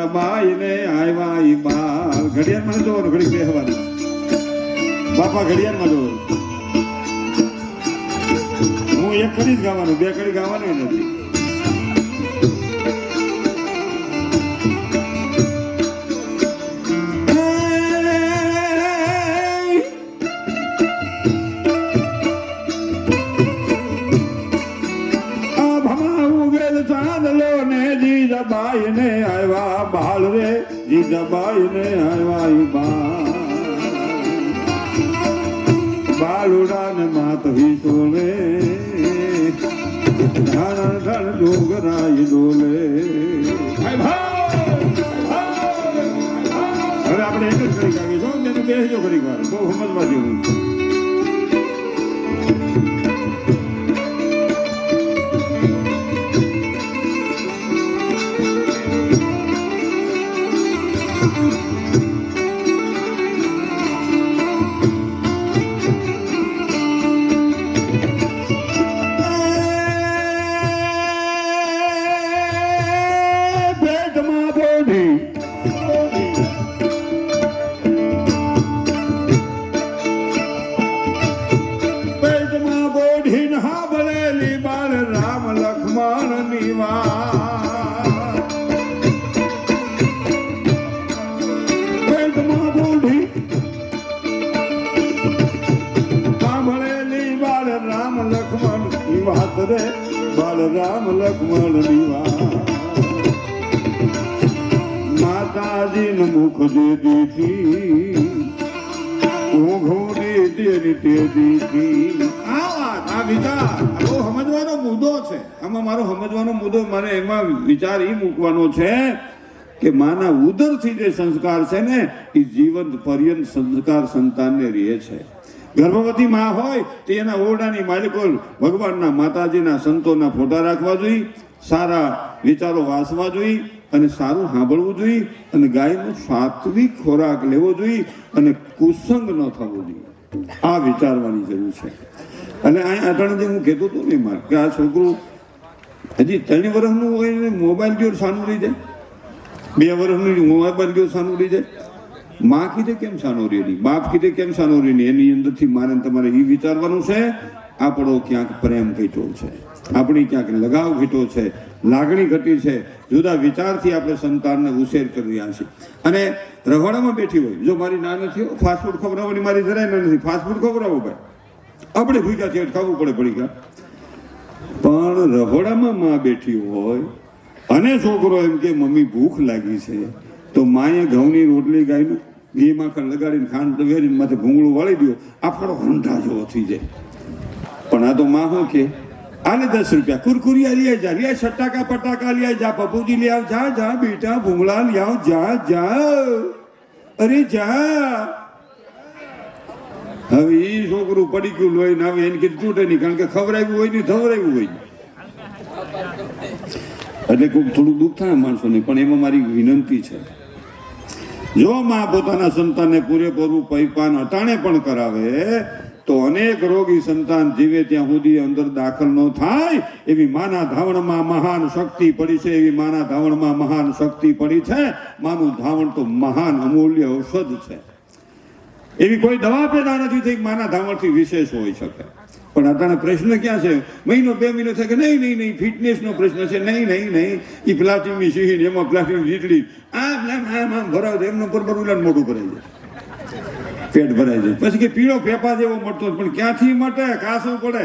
જીજાબાઈ ને આવ્યા ઈ બાલ. ઘડિયાળમાં જોવાનું, ઘડી બેહવાનું. બાપા ઘડિયાળમાં જોવાનું. હું એક કડી જ ગાવાનું, બે કડી ગાવાનું નથી. જીજાબાઈ ને આવ્યા બાલ રે, જીજાબાઈ ને આવ્યા ઈ બાલ. બાલુડા ને માત વિસોલે, ધણ ધણ ડોગરાઈ ડોલે. હવે આપણે એક જ કરી કાઢી છો, તેને બેસજો ઘડી વાર, બહુ સમજવા જેવું. બાલરામ લક્ષ્મણ દીવા માતાજી ન મુખ દે દીધી ઊંઘોડી તેરી તે દીધી. આ વાત, આ વિચાર બહુ સમજવાનો મુદ્દો છે. આમાં મારો સમજવાનો મુદ્દો, મારે એમાં વિચાર એ મૂકવાનો છે કે માના ઉદરથી જે સંસ્કાર છે ને એ જીવન પર્યંત સંસ્કાર સંતાનને રહે છે. ગર્ભવતી માં હોય તો એના ઓરડાની માલિકો ભગવાનના, માતાજીના, સંતોના ફોટા રાખવા જોઈએ, સારા વિચારો વાંચવા જોઈએ અને સારું સાંભળવું જોઈએ અને ગાયનો સાત્વિક ખોરાક લેવો જોઈએ અને કુસંગ ન થવો જોઈએ. આ વિચારવાની જરૂર છે. અને અહીંયા અટાણે હું કહેતો હતો ને મારે કે આ છોકરું હજી 3 વર્ષનું હોય ને મોબાઈલ ગયો સાનું રહી જાય, 2 વર્ષનું મોબાઈલ ગયો સાનું રહી જાય. માં કીધે કેમ સાનો રેડી, બાપ કીધે કેમ સાનો રેડી, એની અંદરથી મારે તમારે એ વિચારવાનું છે આપણો ક્યાંક પ્રેમ ઘટ્યો છે, આપણી ક્યાંક લગાવ ઘટ્યો છે, લાગણી ઘટી છે. જુદા વિચારથી આપણે સંતાનને ઉછેર કરી રહ્યા છીએ. અને રવાડામાં બેઠી હોય, જો મારી ના નથી ફાસ્ટફૂડ ખવડાવવાની મારી જરાય ના નથી, ફાસ્ટફૂડ ખવડાવો ભાઈ, આપણે ભૂખ્યા છે ખાવું પડે પડી ગયા. પણ રવાડામાં માં બેઠી હોય અને છોકરો એમ કે મમ્મી ભૂખ લાગી છે, તો માએ ઘઉંની રોટલી ગાયનું ઘી માખણ લગાડીને ખાંડ વેરીને માથે ભૂંગળું વાળી દો, આપણો હંધા જેવો થઈ જાય. પણ આ તો માં શું કે આને 10 રૂપિયા કુરકુરિયા લઈ જા, લે સટાકા પટાકા લઈ જા, પપુજી લઈ આવ, જા જા બેટા ભૂંગળા લઈ આવ, જા જા, અરે જા. હવે એ છોકરું પડી ગયું લોહી ના આવે એને કીધું તૂટે નહીં, કારણ કે ખવડાવ્યું હોય નહીં, ધવરાવ્યું હોય. એટલે કોઈ થોડું દુઃખ થાય માણસોને, પણ એમાં મારી વિનંતી છે, જો માં પોતાના સંતાનને પૂરેપૂરું પૈપાન અટાણે પણ કરાવે તો અનેક રોગી સંતાન જીવે ત્યાં સુધી અંદર દાખલ ન થાય. એવી માના ધાવણમાં મહાન શક્તિ પડી છે, એવી માના ધાવણમાં મહાન શક્તિ પડી છે. માનું ધાવણ તો મહાન અમૂલ્ય ઔષધ છે. એવી કોઈ દવા પેદા નથી થઈ માના ધાવણથી વિશેષ હોઈ શકે. પણ અટાણે પ્રશ્ન ક્યાં છે? મહિનો 2 મહિનો થાય કે નહીં નહીં નહીં ફિટનેસનો પ્રશ્ન છે, નહીં નહીં નહીં એ પ્લાસ્ટિકની સીહી એમાં પ્લાસ્ટિકની વીટલી આમ ભરાવ દે, એમનો બરોબર ઉલાન મોઢું ભરાઈ જાય, પેટ ભરાઈ જાય. પછી કે પીળો ફેફા જેવો મળતો, પણ ક્યાંથી મટે? કાસું પડે.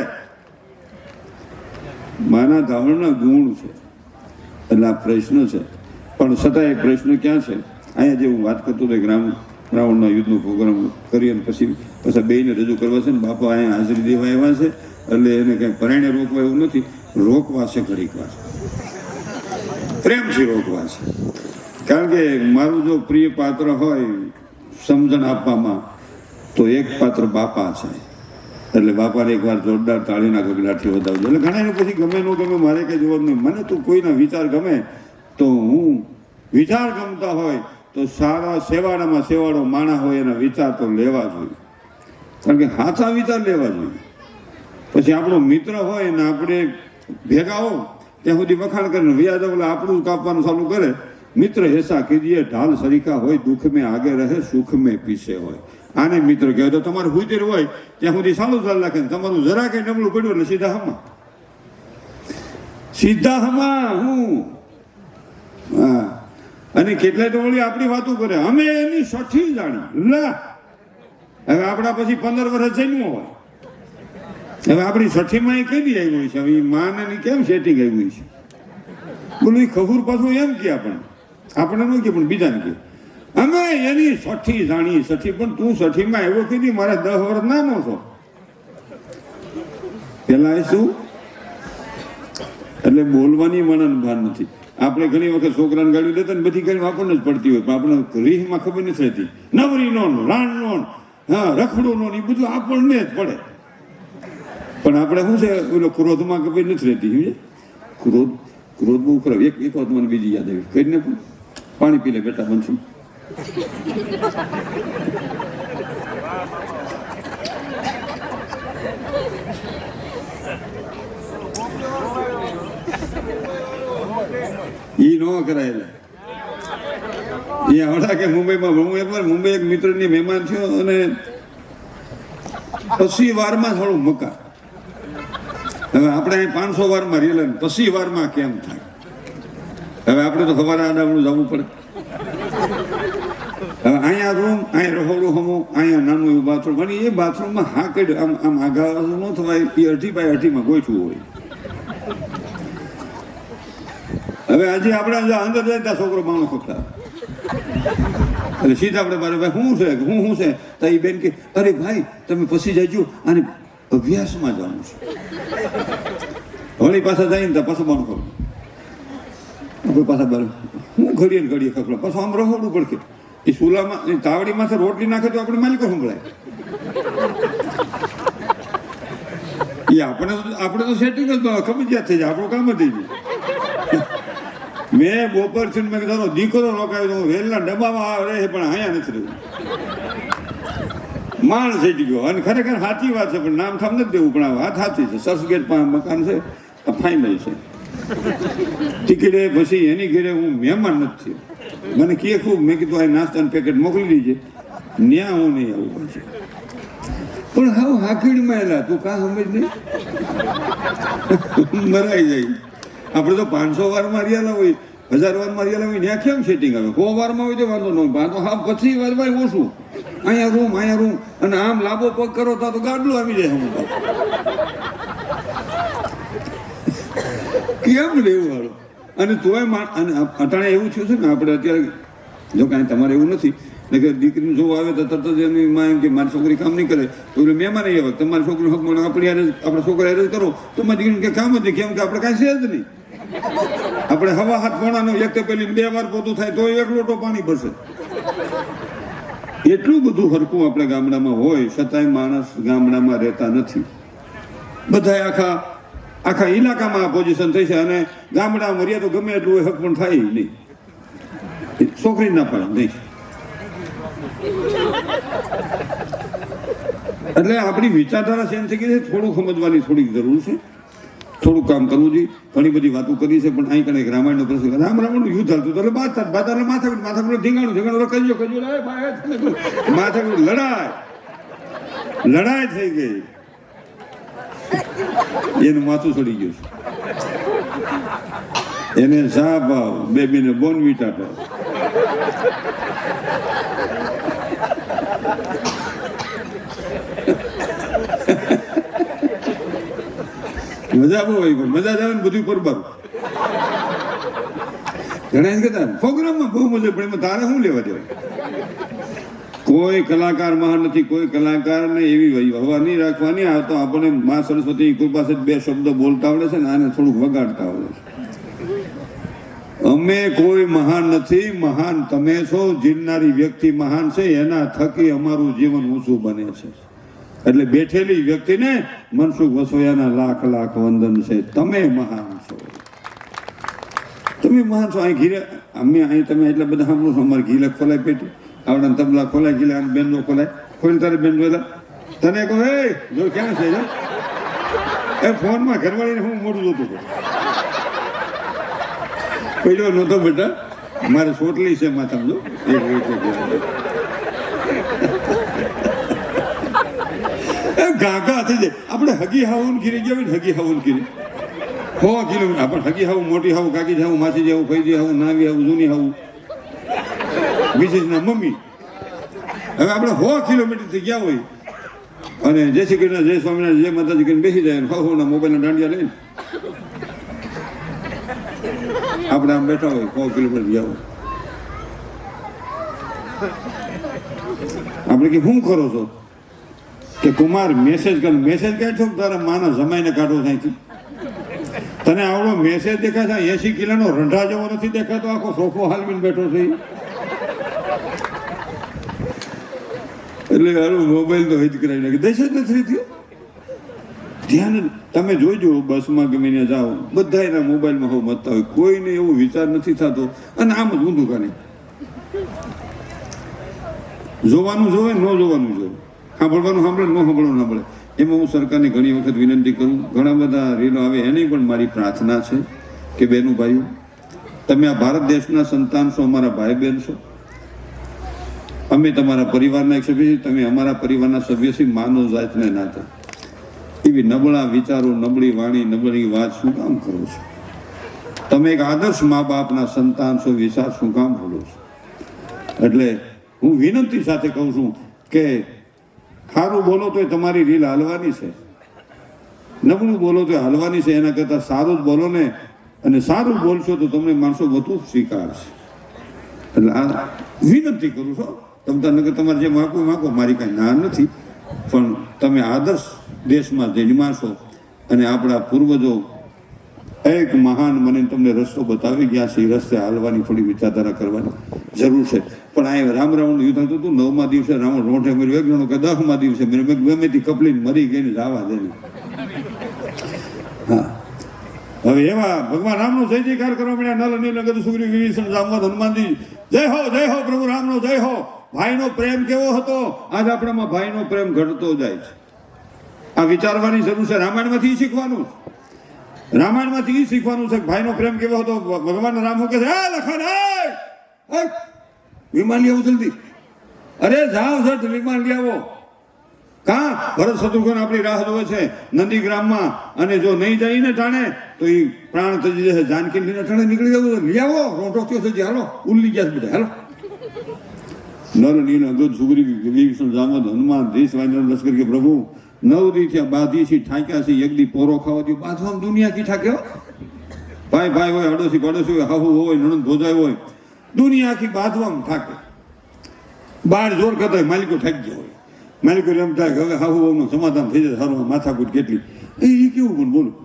માના ધાવણના ગુણ છે એટલે આ પ્રશ્ન છે. પણ છતાં એ પ્રશ્ન ક્યાં છે? અહીંયા જે હું વાત કરતો હતો રાવણના યુદ્ધનો પ્રોગ્રામ કરી અને પછી બેયને રજૂ કરવા છે ને બાપા અહીંયા હાજરી દેવા આવ્યા છે, એટલે એને કંઈ પરાયણે રોકવા એવું નથી, રોકવા છે ઘડીક વાર, પ્રેમથી રોકવા છે. કારણ કે મારું જો પ્રિય પાત્ર હોય સમજણ આપવામાં તો એક પાત્ર બાપા છે, એટલે બાપાને એકવાર જોરદાર તાળીના ગગડાથી વધાવજો. એટલે ઘણા પછી ગમે ન ગમે મારે કંઈ જોવાનું નહીં. મને તો કોઈના વિચાર ગમે તો હું વિચાર ગમતા હોય તો સારા સેવાડામાં સેવાડો માણસ હોય એના વિચાર તો લેવા જોઈએ, કારણ કે સાચા વિચાર લેવા જોઈએ. પછી આપણો મિત્ર હોય ને આપણે ભેગા હો ત્યાં સુધી વખાણ કરીને વ્યાજ આપણું કાપવાનું ચાલુ કરે મિત્ર ऐसा कीजिए ढाल सरीखा હોય દુઃખ में आगे रहे सुख में पीछे હોય આને મિત્ર કહેવાય તો તમારું હુજર હોય ત્યાં સુધી સાલું ચાલ રાખે તમારું જરા કઈ નબળું પડ્યું એટલે સીધા હમા હું હા અને કેટલાય તો વળી આપણી વાતો કરે અમે એની સઠી જાણી લા હવે આપણા પછી 15 વર્ષ જન્મો હોય હવે આપણી સઠીમાં એ કઈ આવી છે હવે માને કેમ સેટિંગ આવ્યું છે બોલું ખબર પાછું એમ કે આપણે ન કે પણ બીજાને કે અમે એની સઠી જાણી સઠી પણ તું સઠીમાં એવો કીધી મારા 10 વર્ષ નાનો છો પેલા શું એટલે બોલવાની મનન ભાન નથી આપણે ઘણી વખત છોકરાને ગાડી દેતા ને બધી ગાડી આપણને જ પડતી હોય પણ આપણે રીહમાં ખબર નથી રહેતી નવરી નો રાણ નો હા રખડું નો એ બધું આપણને જ પડે પણ આપણે શું છે ઓલો ક્રોધમાં ખબર નથી રહેતી સમજે ક્રોધ બહુ ખરાબ એક વાત મને બીજી યાદ આવી કરીને પાણી પી લે બેટા બનશું ઈ નો કરાયેલા એ આવડા કે મુંબઈમાં હું એકવાર મુંબઈ એક મિત્રની મહેમાન થયો અને 80 વારમાં થોડું મકા હવે આપણે 500 વારમાં રેલા 80 વારમાં કેમ થાય હવે આપણે તો ખબર આડાવડું જવું પડે હવે અહીંયા રૂમ અહીંયા રહોડું હમું અહીંયા નાનું એવું બાથરૂમ અને એ બાથરૂમમાં હા કઈ આમ આઘા ન થવાય એ 2.5 બાય 2.5માં ગોઠવું હોય હવે આજે આપણે અંદર જતા છોકરો માણો ખોખલા એટલે સીધા આપણે મારે ભાઈ શું છે તો એ બેન કે અરે ભાઈ તમે પછી જજો અને અભ્યાસમાં જવાનું છે વળી પાછા જઈને તો પાછું બાણ કરું આપણે પાછા બાર હું ઘડીએ ખખડા પાછું આમ રહોડું પડકે એ ચૂલામાં તાવડીમાં રોટલી નાખે તો આપણે માલિકો સંભળાય એ આપણે તો સેટિંગ જ ખબર થઈ જાય આપણું કામ જ થઈ ગયું મેં બપોર થી મેં કીધું દીકરો રોકાયો રેલના ડબ્બામાં રહે પણ અહીંયા નથી રહ્યું માણ સેટી ગયો અને ખરેખર સાચી વાત છે પણ નામ થામ નથી દેવું પણ વાત સાચી છે સરસગેટ મકાન છે ફાઇનલ છે ટિકિટે પછી એની ઘરે હું મહેમાન નથી મને કે ખૂબ મેં કીધું આ નાસ્તાનું પેકેટ મોકલી દીજે ન્યા હું નહીં આવું પડશે પણ હાવ હાકીડીમાં એલા તું કાં સમજ નહીં મરાઈ જાય આપણે તો 500 વાર માર્યાલા હોય 1000 વાર માર્યાલા હોય ત્યાં કેમ સેટિંગ આવે 100 વારમાં હોય તો વાંધો ન હોય તો હા 25 વારમાં ઓછું અહીંયા રૂમ અને આમ લાંબો પગ કરો તો ગાડલું આવી જાય હું કેમ લેવું વાળો અને તોય અને અટાણે એવું થયું છે ને આપણે અત્યારે જો કાંઈ તમારે એવું નથી ને કે દીકરીને જો આવે તો તરત જ એની માં એમ કે મારી છોકરી કામ નહીં કરે તો એટલે મહેમાન આવે તમારી છોકરી હક આપણે છોકરા હેરેજ કરો તો મારી દીકરીને કે કામ જ નહીં કેમ કે આપણે કાંઈ છે જ નહીં આપણે હવા હાથ પોણાનો એક તો પેલી 2 વાર પોતું થાય તો 1 લોટો પાણી ભરશે એટલું બધું હરખું આપણે ગામડામાં હોય છતાંય માણસ ગામડામાં રહેતા નથી બધા આખા ઇલાકામાં પોઝિશન થઈ છે અને ગામડામાં મર્યા તો ગમે એટલું હક પણ થાય નહીં છોકરી ના પડે નહીં એટલે આપણી વિચારધારા સેમ થઈ ગઈ છે થોડું સમજવાની થોડીક જરૂર છે થોડું કામ કરવું જોઈએ ઘણી બધી વાતો કરી છે પણ અહીં કણે એક રામાયણનો પ્રસંગ રામનું યુદ્ધ હાલતું એટલે માથાકૂટ ધીંગાણું કજો માથાકૂટ લડાઈ થઈ ગઈ એનું માથું ચડી ગયું છે એને ચા ભાવ બેબીને બોનવીટા ભાવ મજા બહુ હોય પણ મજા જ આવે ને બધું પરબારું ઘણા એમ કહેતા પ્રોગ્રામમાં બહુ મજા પડે એમાં તારે શું લેવા દેવાય કોઈ કલાકાર મહાન નથી કોઈ કલાકારને એવી હવા નહીં રાખવાની આ તો આપણને મા સરસ્વતી કૃપા છે 2 શબ્દ બોલતા આવડે છે ને આને થોડુંક વગાડતા આવડે છે અમે કોઈ મહાન નથી મહાન તમે છો જીવનારી વ્યક્તિ મહાન છે એના થકી અમારું જીવન ઊંચું બને છે એટલે બેઠેલી વ્યક્તિને મનસુખ વસોયાના લાખ વંદન છે તમે મહાન છો તમે મહાન છો અહીં ઘીરે અમે અહીં તમે એટલા બધા સાંભળો છો અમારે ઘીલે ખોલાય પેટી આવડા તબલા ખોલાય ગીલા બેનનો ખોલાય ખોલી તારે બેન જોયેલા તને કહું હે જો ક્યાં છે એ ફોનમાં ઘરવાળીને હું મોટું જોતું પડ્યો નહોતો બેટા મારે સોટલી છે માથા જો ગાગા થઈ જાય. આપણે હગી હાવું ગીરી ગયા હોય હગી હાવું ગીરી 100 કિલોમીટર આપણે હગી હાવું મોટી હાવું કાકી હાવું માસી હાવું ફૈજી હાવું નાવી હાવું જૂની હાવું મિસિસના મમ્મી. હવે આપણે 100 કિલોમીટરથી ગયા હોય અને જય શ્રી કૃષ્ણ જય સ્વામિનારાયણ જય માતાજી કરીને બેસી જાય ના મોબાઈલના દાંડિયા લઈને આપણે આમ બેઠા હોય 100 કિલોમીટર ગયા હોય. આપણે કે શું કરો છો કે કુમાર મેસેજ કાઢશો તારા માના જમાઈને કાઢો થાય. તને આવડો મેસેજ દેખાય 80 કિલોનો રંઢા જેવો નથી દેખાતો, આખો સોફો હાલવીને બેઠો છે. એટલે હારું મોબાઈલ તો હિત કરાવી નાખે, દશ જ નથી થયો. ધ્યાન તમે જોઈજો, બસમાં ગમે ત્યાં જાઓ બધા એના મોબાઈલમાં હોવ મતતા હોય, કોઈને એવો વિચાર નથી થતો. અને આમ જ ઊંધું કાને જોવાનું જોવે, ન જોવાનું જોવે, સાંભળવાનું સાંભળે, ન સાંભળવાનું સાંભળે. એમાં હું સરકારને ઘણી વખત વિનંતી કરું, ઘણા બધા રીલો આવે, એની પણ મારી પ્રાર્થના છે કે બહેનો ભાઈઓ, તમે આ ભારત દેશના સંતાન છો, અમારા ભાઈ બહેન છો, અમે તમારા પરિવારના એક સભ્ય છીએ, તમે અમારા પરિવારના સભ્ય છીએ. માનવ જાતને નાતા એવી નબળા વિચારો, નબળી વાણી, નબળી વાત શું કામ કરો છો? તમે એક આદર્શ મા બાપના સંતાન છો, વિચાર શું કામ ભૂલો છો? એટલે હું વિનંતી સાથે કહું છું કે સારું બોલો તો તમારી રીલ હાલવાની છે, નબળું બોલો તો હાલવાની છે. એના કરતાં સારું જ બોલો ને, અને સારું બોલશો તો તમને માણસો વધુ સ્વીકારશે. એટલે આ વિનંતી કરું છું. નગર તમારે જે માગો માગો, મારી કાંઈ ના નથી, પણ તમે આદર્શ દેશમાં જન્મા છો અને આપણા પૂર્વજો એક મહાન મને તમને રસ્તો બતાવી ગયા છે, એ રસ્તે હાલવાની થોડી વિચારધારા કરવાની જરૂર છે. પણ આ રામ રાવણનું યુદ્ધ હતું, 9મા દિવસે રાવણ રોંઠે મર્યો, એક જણો કે 10મા દિવસે ગમે તે કપલીને મરી ગઈને જવા દે. હા, હવે એવા ભગવાન રામનો જય જયકાર કરવા મળ્યા. નલ નીલ ગદ સુગ્રીવ વિભીષણ જામવંત હનુમાનજી, જય હો પ્રભુ રામનો જય હો. ભાઈનો પ્રેમ કેવો હતો, આજ આપણામાં ભાઈનો પ્રેમ ઘટતો જાય છે. આ વિચારવાની જરૂર છે. રામાયણમાંથી શીખવાનું, રામાયણમાંથી શીખવાનું છે. ભાઈનો પ્રેમ કેવો હતો. ભગવાન રામ કે છે, લખન વિમાન લઈ આવો જલ્દી. અરે જાઓ સર વિમાન લઈ આવો. કા ભરત શત્રુઘ્ન આપણી રાહ જોવે છે નંદીગ્રામમાં, અને જો નહીં જાય ને ટાણે તો એ પ્રાણ તજી જશે. જાનકી લઈને ટાણે નીકળી જવું, લઈ આવો. રોટો થયો છે, હાલો ઉલ્લી ગયા બધા, હાલો. નર નીલ અગદ સુગ્રીવ વિભીષણ જામવંત હનુમાન દેશ વાનર લશ્કર કે પ્રભુ 9 દી થયા બાધી છે, ઠાક્યા છે, એક દી પોરો ખાવા દો. બાંધવામાં દુનિયા કી ઠાક્યો. ભાઈ ભાઈ હોય, અડોશી પડોશી હોય, હાહુ હોય, નણંદ ભોજાય હોય, દુનિયા આખી બાંધવામાં થાકે. બાર જોર કરતા હોય, માલિકો થાકી ગયા હોય. માલિકો એમ થાય કે હવે હાહુ નું સમાધાન થઈ જાય, સારું માથાકૂટ કેટલી. એ કેવું પણ બોલું,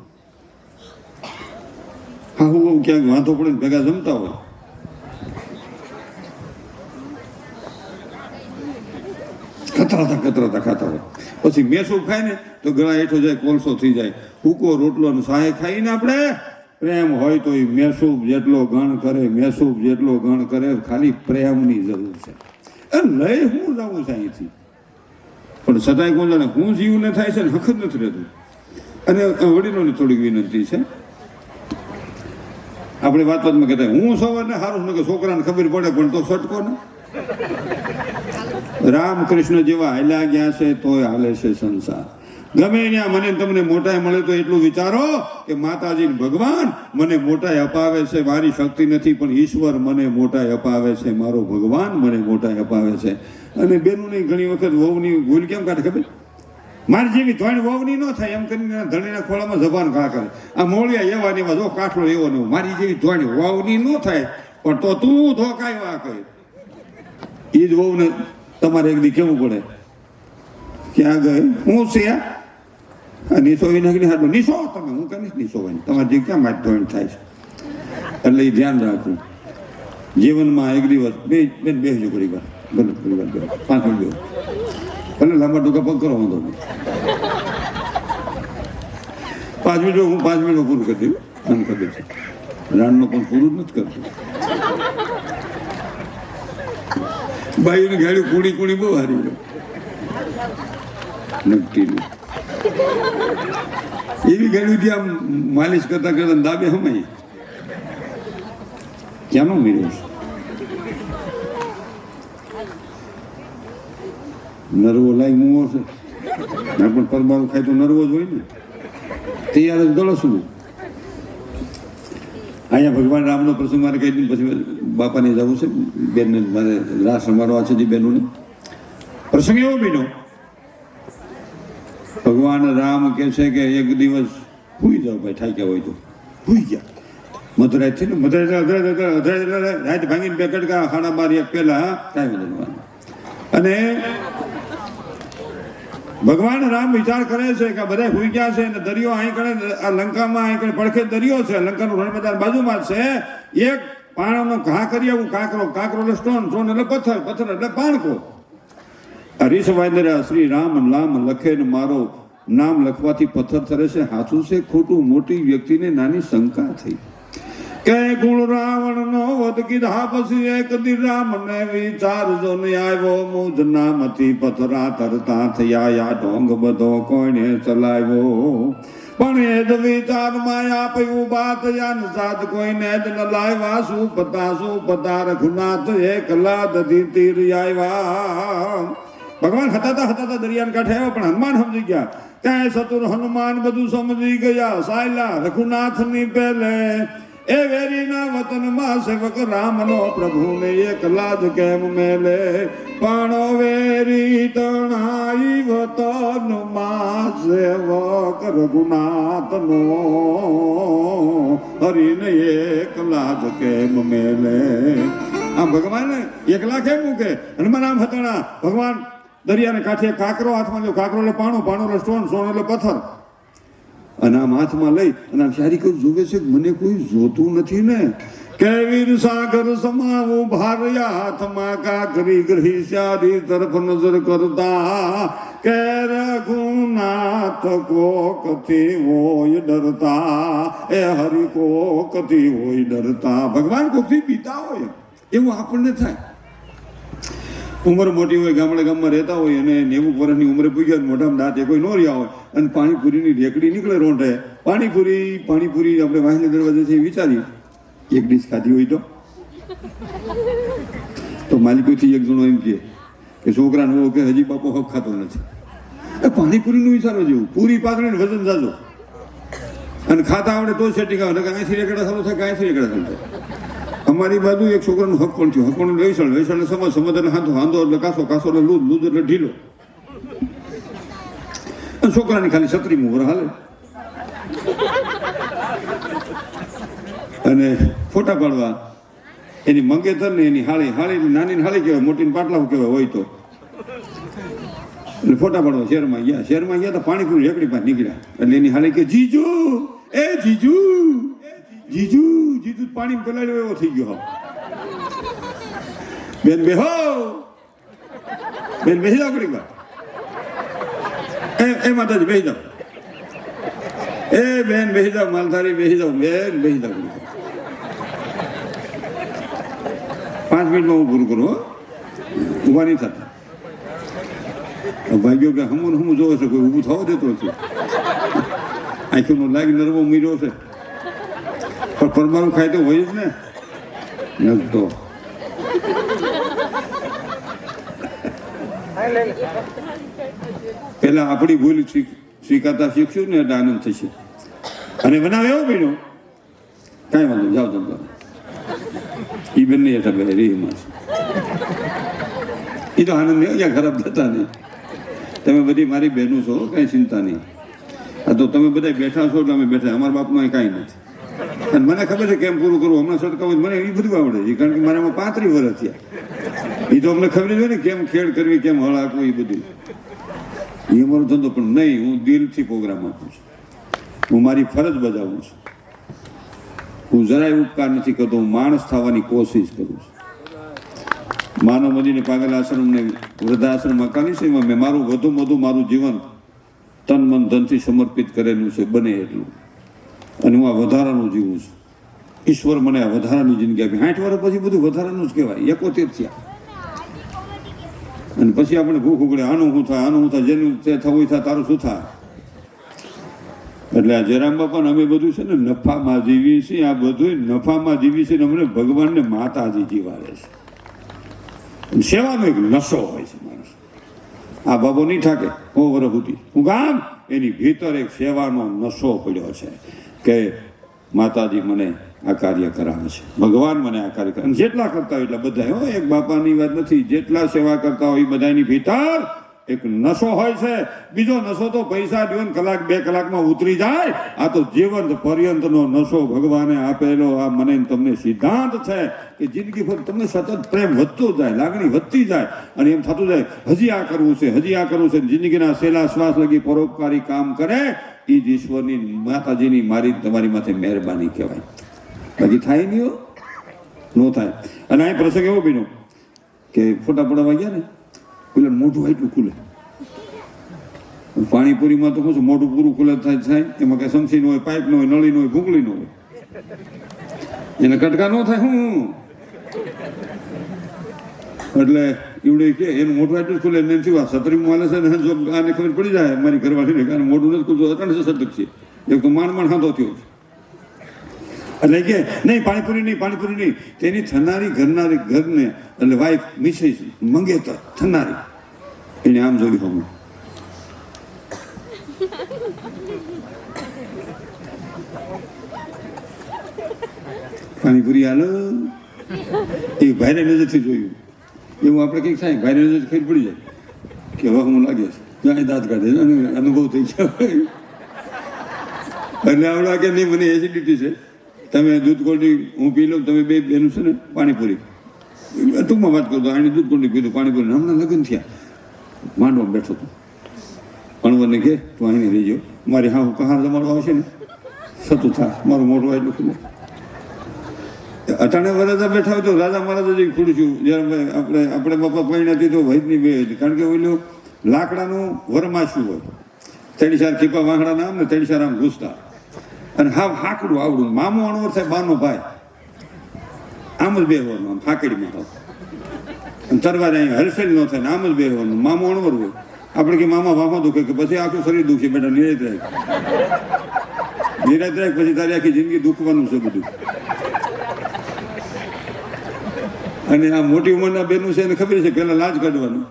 હાહુ ક્યાંક વાંધો પડે ને ભેગા જમતા હોય. કતરાતા ખાતા હોય. પછી મેસું ખાય ને તો ગળા હેઠો જાય, કોલસો થઈ જાય. ભૂકો રોટલો ને સાહે ખાઈને આપણે પ્રેમ હોય તો એ મેસૂબ જેટલો ગણ કરે, મેસૂબ જેટલો ગણ કરે. ખાલી પ્રેમની જરૂર છે. લઈ હું જાઉં છે અહીંથી, પણ છતાંય કોણ જાણે હું જીવને થાય છે ને હક જ નથી રહેતું. અને વડીલોની થોડીક વિનંતી છે, આપણે વાતમાં કહેતા હું સવારને સારું ને કે છોકરાને ખબર પડે પણ તો સટકો ને. રામકૃષ્ણ જેવા હાલ્યા ગયા છે તોય હાલે છે સંસાર. ગમે ત્યાં મને તમને મોટાઈ મળે તો એટલું વિચારો કે માતાજી ભગવાન મને મોટાઈ અપાવે છે. મારી શક્તિ નથી પણ ઈશ્વર મને મોટાઈ અપાવે છે, મારો ભગવાન મને મોટાઈ અપાવે છે. અને બેનોની ઘણી વખત વહુની ભૂલ કેમ કાઢે ખબર? મારી જેવી ધોણ વહુની ન થાય એમ કરીને ધણીના ખોળામાં જબાન ઘા કરે. આ મોળિયા એવા ને એવા, જો કાઠલો એવો ને મારી જેવી ધોણ વહુની ન થાય પણ તો તું ધોકાય વા કહે. એ જ વહુને તમારે એક દી કેવું પડે, ક્યાં ગયે હું છે નીસો વિનાગરી હાડો નીસો, તમે હું કહીશ નીસો હોય તમારે જે ક્યાં મારી ધોરણ થાય છે. એટલે એ ધ્યાન રાખવું જીવનમાં. એક દિવસ બેન બેસજો પરિવાર, ભલે પરિવાર 5 મિનિટ ભલે લાંબા ટૂંકા પગ કરો, વાંધો નહીં. 5 મિનિટ હું 5 મિનિટમાં પૂરું કરી દઉં. મને ખબર છે રાણનો પણ પૂરું જ નથી કરતું. બાઈની ગાડી કુડી બહુ હારી નક્કી એવી ગાડી ત્યાં માલિશ કરતા કરતા દાબે હમાય ક્યાંનો મેળવ્યો નરવો લાઈ મુવો છે પણ પરમાણુ ખાય તો નરવો જ હોય ને તૈયાર જ ગળસવું. અહીંયા ભગવાન રામનો પ્રસંગ મારે કહી દીધું પછી બાપાને જવું છે બેનને મારે રાસ રમાડવા છે બેનોને. પ્રસંગ એવો બન્યો ભગવાન રામ કહે છે કે એક દિવસ સુઈ જાઓ ભાઈ થાક્યા હોય તો. સુઈ ગયા મધુરાજ ને મધુરાજ રાત ભાંગીને બે કટકા ખાડા બાર એક પહેલા કાંઈ બધું. અને ભગવાન રામ વિચાર કરે છે કે બધા સુઈ ગયા છે અને દરિયો અહીં કરે આ લંકામાં અહીં કરે પડખે દરિયો છે લંકાનું રણ મેદાન બાજુમાં છે. એક પાણાનો ઘા કરી આવું કાંકરો એટલે સ્ટોન એટલે પથ્થર એટલે પાણકો. હરીશ વાંદરા શ્રી રામ લામ લખે ને મારો નામ લખવાથી પથ્થર થરે છે હાથું છે ખોટું. મોટી વ્યક્તિને નાની શંકા થઈ કે ગુણ રાવણ નો વધ કીધા પછી એક દી રામ ને વિચાર જો ને આવ્યો મુજ નામથી પથરા તરતા થયા યા ઢોંગ બધો કોઈને ચલાવ્યો. પણ એ જ વિચારમાં આપ્યું બાત યાન સાત કોઈને જ ન લાવ્યા. શું પતા રઘુનાથ એકલા દધી તીર આવ્યા. ભગવાન હતા દરિયાને કાંઠે આવ્યા પણ હનુમાન સમજી ગયા. ત્યાં સતુર હનુમાન બધું સમજી ગયા. સાયલા રઘુનાથ ની પહેલે એ વેરીના વતનમાં સેવક રામનો પ્રભુને એકલા જ કેમ મેલે. પણ વેરી તણાઈ વતનમાં સેવક રઘુનાથનો હરિને એકલા જ કેમ મેલે. આ ભગવાન એકલા કેમ મૂકે? હનુમાન આમ હતણા ભગવાન દરિયાને કાંઠે કાંકરો હાથમાં લો. કાંકરો એટલે પાણું એટલે સ્ટોન એટલે પથ્થર. અને આમ હાથમાં લઈ અને આમ શારી કોઈ જોવે છે મને કોઈ જોતું નથી ને. કે વીર સાગર સમાવું ભારયા હાથમાં કાકરી ગ્રહી શારી તરફ નજર કરતા. કે રઘુનાથ કોકથી હોય ડરતા. એ હરિ કોકથી હોય ડરતા. ભગવાન કોકથી બીતા હોય એવું આપણને થાય. ઉંમર મોટી હોય ગામમાં રહેતા હોય અને 90 વર્ષની ઉંમરે પૂગ્યા મોઢામાં દાંત કોઈ ન રહ્યા હોય અને પાણીપુરીની ઢેકડી નીકળે રોંઢે. પાણીપુરી આપણે વાહિની દરવાજેથી વિચારી એક ડીશ ખાધી હોય તો માલિકોથી એક જણો એમ કહે કે છોકરાને કે હજી બાપો હક ખાતો નથી. એ પાણીપુરીનું વિચારો જેવું. પૂરી પાતળીને વજન જાજો અને ખાતા આવડે તો સેટિંગ આવે. અહીંથી રેકડા ચાલુ થાય અહીંથી રેકડા ચાલુ થાય. અમારી બાજુ એક છોકરાનું હક પણ થયું. હક પણ વેસણ સમજ એટલે હાંધો એટલે કાસો એટલે લૂજ એટલે ઢીલો. છોકરાની ખાલી 36 વર્ષ હાલે અને ફોટા પાડવા એની મંગેતર ને એની હાળી નાની હાળી કહેવાય મોટી પાટલાઓ કહેવાય હોય તો. એટલે ફોટા પાડવા શહેરમાં ગયા તો પાણીપુરી રેકડી પાસે નીકળ્યા એટલે એની હાળી કે જીજુ પાણી પલાળ્યો એવો થઈ ગયો. બેન બેસી જાઓ કરી એ માતાજી બેસી જાઓ. એ બેન બેસી જાઓ માલધારી બેસી જાઓ. બેન બેસી જાઓ. 5 મિનિટમાં હું પૂરું કરું. ઊભા નહીં થતા. ભાગ્યો કે હમું જોવે છે કોઈ ઊભું થવા દેતો નથી. આંખોનો લાગી નરવો મીર્યો છે પણ પરમાણુ ખાય તો હોય જ ને. તો પેલા આપણી ભૂલ સ્વીકારતા શીખશું ને એટલે આનંદ થશે. અને બનાવે એવો બન્યો કાંઈ વાંધો જાઓ તમે એ બંને હેઠળ રીમાં એ તો આનંદ નહીં ક્યાં ખરાબ થતા નહીં. તમે બધી મારી બહેનો છો કાંઈ ચિંતા નહીં. આ તો તમે બધા બેઠા છો એટલે અમે બેઠા. અમારા બાપનું અહીં કાંઈ નથી. અને મને ખબર છે કેમ પૂરું કરવું. હમણાં સટકાવું મને એ બધું આવડે છે કારણ કે મારામાં 35 વર્ષ થયા. એ તો અમને ખબર જ હોય ને કેમ ખેડ કરવી કેમ હળ આપવું એ બધું. એ અમારો ધંધો પણ નહીં. હું દિલથી પ્રોગ્રામ આપું છું. હું મારી ફરજ બજાવું છું. હું જરાય ઉપકાર નથી કરતો. હું માણસ થવાની કોશિશ કરું છું. માનવ મંદિરને પાગલ આશ્રમ ને વૃદ્ધાશ્રમ મકાની છે એમાં મેં મારું જીવન તન મન ધનથી સમર્પિત કરેલું છે બને એટલું. અને હું આ વધારાનું જીવું છું. ઈશ્વર મને આ વધારાની જિંદગી આપી. 60 વર્ષ પછી બધું વધારાનું જ કહેવાય. 71 થયા અને પછી આપણે ભૂખ ઉગડે આનું શું થાય જેનું તે થવું થાય તારું શું થાય. એટલે આ જયરામ બાપા અમે બધું છે ને નફામાં જીવીએ છીએ. આ બધું નફામાં જીવીએ છીએ. અમને ભગવાનને માતાજી જીવાડે છે. સેવાનો એક નશો હોય છે માણસ. આ બાબો નહીં થાકે ઓવર સુધી હું કામ એની ભીતર એક સેવાનો નશો પડ્યો છે કે માતાજી મને આ કાર્ય કરાવે છે, ભગવાન મને આ કાર્ય કરે. જેટલા કરતા હોય એટલા બધા, હો એક બાપાની વાત નથી, જેટલા સેવા કરતા હોય બધાની ભીતર એક નશો હોય છે. બીજો નશો તો પૈસા દો ને કલાક 2 કલાકમાં ઉતરી જાય. આ તો જીવન પર્યંતનો નશો ભગવાને આપેલો આ મને તમને સિદ્ધાંત છે કે જિંદગી ભર તમને સતત પ્રેમ વધતો જાય, લાગણી વધતી જાય અને એમ થતું જાય હજી આ કરવું છે, હજી આ કરવું છે. જિંદગીના છેલ્લા શ્વાસ લગી પરોપકારી કામ કરે એ જ ઈશ્વરની માતાજીની મારી તમારી માથે મહેરબાની કહેવાય. બાકી થાય નહીં, નો થાય. અને અહીં પ્રસંગ એવો બન્યો કે ફોટા પડાવવા ગયા ને પેલા મોઢું એટલું ખુલે. પાણીપુરીમાં તો શું મોઢું પૂરું ખુલે થાય, એમાં કઈ સમસી ન હોય, પાઇપ ન હોય, નળી ન હોય, ભૂંગળી ન હોય, એને કટકા ન થાય. હું એટલે એવડે કે એનું મોઢું એટલું ખુલે ને થયું સતરી માલે છે ને આને ખબર પડી જાય મારી ઘરવાળીને કે મોઢું નથી ખુલતું, અટાણે સતક છે. એક તો માંડ હાંધો થયો એટલે કે નહીં પાણીપુરી નહીં તેની થનારી ઘરને એટલે વાઈફ મિસેસ મંગેતર થનારી એને આમ જોઈ હમણાં પાણીપુરી હાલો એ ભાઈને નજરથી જોયું એવું આપણે કંઈક થાય ભાઈને નજર ખબર પડી જાય કે હવે હું લાગે છે દાંત કાઢે અનુભવ થઈ જાય એટલે આવડા કે નહીં મને એસિડિટી છે, તમે દૂધ કોલ્ડ હું પી લઉં, તમે બે બેનું છે ને પાણીપુરી ટૂંકમાં વાત કરતો આને દૂધ કોલ્ડ પીધું પાણીપુરી હમણાં લગ્ન થયા માંડવા બેઠો હતો અણવરને કે તું આને લઈ જાઓ મારી હા હું કહાર તમારો આવશે ને સતું થા મારું મોટું એટલું ખુલ્લું. અટાણે વરાજા બેઠા હોય તો રાજા મહારાજા ખુલ્લું છું જ્યારે આપણે બાપા પૈણાથી તો વૈદની બે હતી કારણ કે ઓલું લાકડાનું વરમાશું હોય, 3-4 ખીપા વાંકડા નામ ને 3-4 આમ ઘૂસતા અને હા હાકડું આવડું. મામો અણવર થાય બાનો ભાઈ આમ જ બેહવાનું આમ હાકડીમાં થાવ અને તરવાર અહીં હરસેલ ન થાય ને આમ જ બેહવાનું. મામો અણવર હોય આપણે કે મામા ભામા દુખે કે પછી આખું શરીર દુખે બેટા નિરાત રાખ પછી તારી આખી જિંદગી દુખવાનું છે બધું. અને આ મોટી ઉંમરના બેનું છે એને ખબર છે પહેલા લાજ કાઢવાનું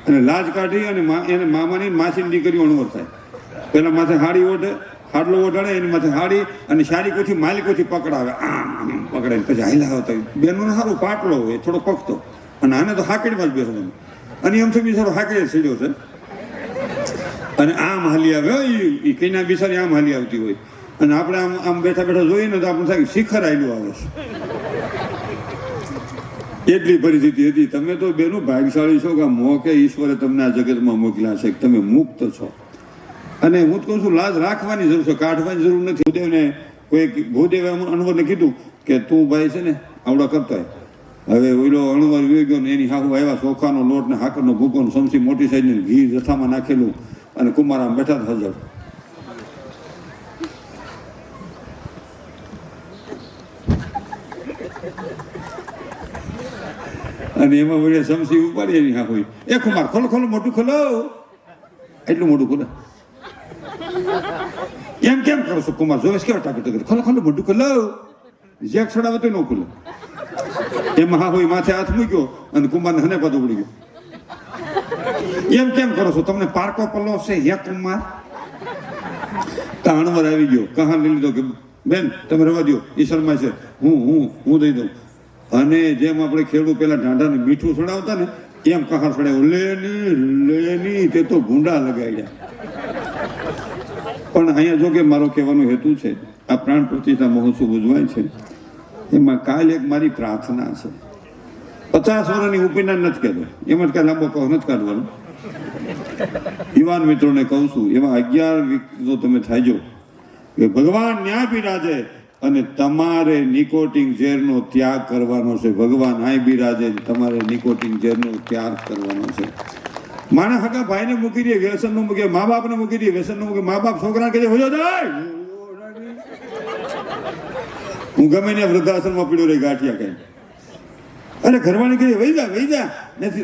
અને લાજ કાઢી અને એને મામાની માસીની દીકરીઓ અણવર થાય. પેલા માથે હાડી ઓઢે હાડલો ઓઢાડે એની માથે હાડી અને શારીકોથી માલિકોથી પકડાવે આમ પકડાય પછી હાઈલા આવતા બેનોને સારું પાટલો હોય થોડો પકતો અને આને તો હાકડીમાં જ બેસવાનું અને એમ તો બિચારો હાકડી સીડ્યો છે અને આમ હાલી આવે એ કઈના બિચારી આમ હાલી આવતી હોય અને આપણે આમ આમ બેઠા બેઠા જોઈએ ને તો આપણે થાય શિખર આયલું આવે છે. એટલી પરિસ્થિતિ હતી. તમે તો બેનું ભાગ્યશાળી છો કે મોકે ઈશ્વરે તમને આ જગતમાં મોકલ્યા છે કે તમે મુક્ત છો. અને હું કહું છું લાજ રાખવાની જરૂર છે, કાઢવાની જરૂર નથી. ભૂદેવને કોઈ ભૂદેવે અણવરને કીધું કે તું ભાઈ છે ને આવડા કરતો હવે ઓઈલો અણવર વી ગયો ને એની હાહુ આવ્યા ચોખાનો લોટ ને હાકરનો ભૂકો ને સમસી મોટી સાઈઝ ઘી જથ્થામાં નાખેલું અને કુમારામ બેઠા હજાર અને એમાં વળી સમસી ઉપાડી એની હાહુ એ કુમાર ખોલો મોટું ખોલો એટલું મોટું ખોલે એમ કેમ કરો છો કુમાર જોવેશ કેવા ટાકે ખોલો મોટું ખોલો જેક છોડાવે તો ન ખુલે. એમાં હા હોય માથે હાથ મૂક્યો અને કુમારને હને પાછું ઉડી ગયો. એમ કેમ કરો છો તમને પારકો પલ્લો છે હે કુમાર? અણવર આવી ગયો કહાન લઈ લીધો કે બેન તમે રવા દો એ શર્મા છે હું દઈ દઉં. અને જેમ આપણે ખેડૂત પેલા ઢાંઢાને મીઠું છોડાવતા ને એમ કહાર છોડાવ્યો લેની તે તો ભૂંડા લગાડ્યા. પણ અહીંયા જો કે મારો કહેવાનો હેતુ છે આ પ્રાણ પ્રતિષ્ઠા મહોત્સવ ઉજવાય છે એમાં કાલ એક મારી પ્રાર્થના છે. 50 વર્ષની ઉપીના નથી કહેતો એમ જ કાંઈ લાંબો કહો નથી કાઢવાનો. યુવાન મિત્રોને કહું છું એવા 11 તમે થાયજો કે ભગવાન ન્યાય બિરાજે અને તમારે નિકોટિન ઝેરનો ત્યાગ કરવાનો છે. ભગવાન આય બિરાજે તમારે નિકોટિન ઝેરનો ત્યાગ કરવાનો છે. માણસ હકા ભાઈને મૂકી દે વ્યસન નું મૂકે, મા બાપ ને મૂકી દે વ્યસન નું મૂકે. મા બાપ છોકરા કે હું ગમે ને વૃદ્ધાશ્રમમાં પીડ્યો રે ગાંઠિયા કઈ અરે ઘરવાળી કહે વહી જા